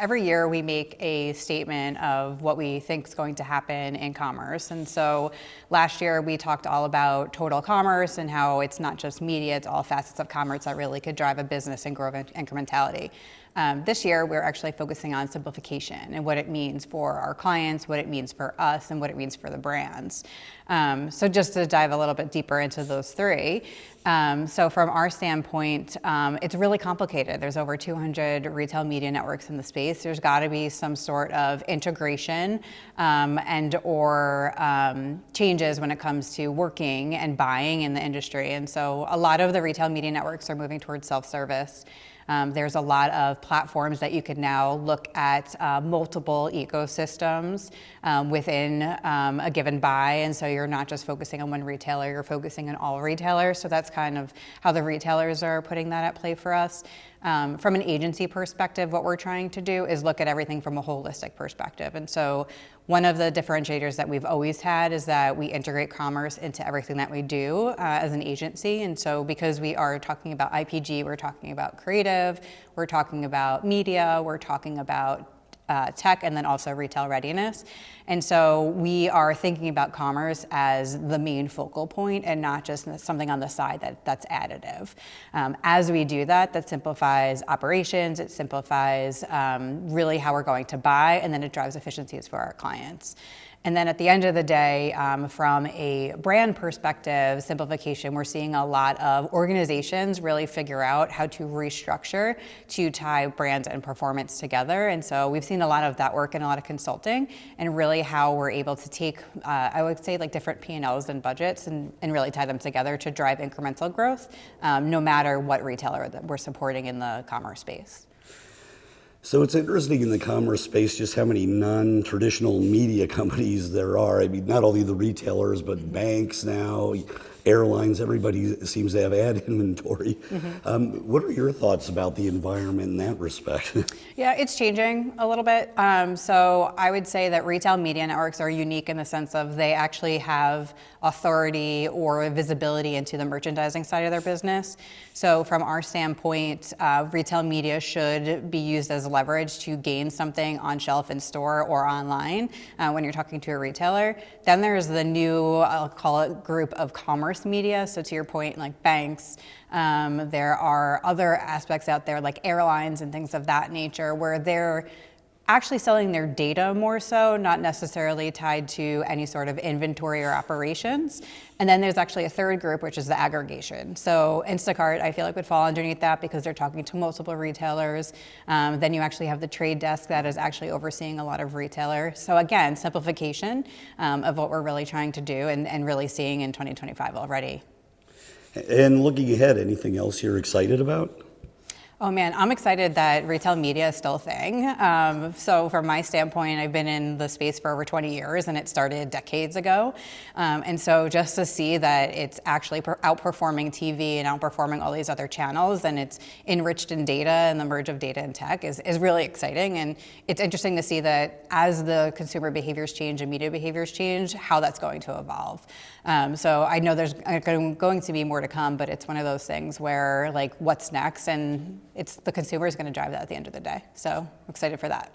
every year we make a statement of what we think is going to happen in commerce. And so last year we talked all about total commerce and how it's not just media, it's all facets of commerce that really could drive a business and grow incrementality. This year, we're actually focusing on simplification and what it means for our clients, what it means for us, and what it means for the brands. So just to dive a little bit deeper into those three. So from our standpoint, it's really complicated. There's over 200 retail media networks in the space. There's got to be some sort of integration and or changes when it comes to working and buying in the industry. And so a lot of the retail media networks are moving towards self-service. There's a lot of platforms that you could now look at multiple ecosystems within a given buy, and so you're not just focusing on one retailer, you're focusing on all retailers. So that's kind of how the retailers are putting that at play for us. From an agency perspective, what we're trying to do is look at everything from a holistic perspective. And so one of the differentiators that we've always had is that we integrate commerce into everything that we do as an agency. And so because we are talking about IPG, we're talking about creative, we're talking about media, we're talking about tech, and then also retail readiness. And so we are thinking about commerce as the main focal point and not just something on the side that's additive. As we do that, that simplifies operations, it simplifies really how we're going to buy, and then it drives efficiencies for our clients. And then at the end of the day, from a brand perspective, simplification, we're seeing a lot of organizations really figure out how to restructure to tie brands and performance together. And so we've seen a lot of that work in a lot of consulting and really how we're able to take, I would say, like different P&Ls and budgets and really tie them together to drive incremental growth, no matter what retailer that we're supporting in the commerce space. So it's interesting in the commerce space just how many non-traditional media companies there are. I mean, not only the retailers, but banks now, airlines, everybody seems to have ad inventory. What are your thoughts about the environment in that respect? Yeah, it's changing a little bit. So I would say that retail media networks are unique in the sense of they actually have authority or visibility into the merchandising side of their business. So from our standpoint, retail media should be used as leverage to gain something on shelf in store or online when you're talking to a retailer. Then there's the new, I'll call it, group of commerce media. So to your point, like banks, there are other aspects out there like airlines and things of that nature where they're actually selling their data more so, not necessarily tied to any sort of inventory or operations. And then there's actually a third group, which is the aggregation. So Instacart, I feel like would fall underneath that because they're talking to multiple retailers. Then you actually have the trade desk that is actually overseeing a lot of retailers. So again, simplification of what we're really trying to do and really seeing in 2025 already. And looking ahead, anything else you're excited about? Oh man, I'm excited that retail media is still a thing. So from my standpoint, I've been in the space for over 20 years and it started decades ago. And so just to see that it's actually outperforming TV and outperforming all these other channels and it's enriched in data and the merge of data and tech is really exciting. And it's interesting to see that as the consumer behaviors change and media behaviors change, how that's going to evolve. So I know there's going to be more to come, but it's one of those things where like what's next, and it's the consumer is going to drive that at the end of the day. So I'm excited for that.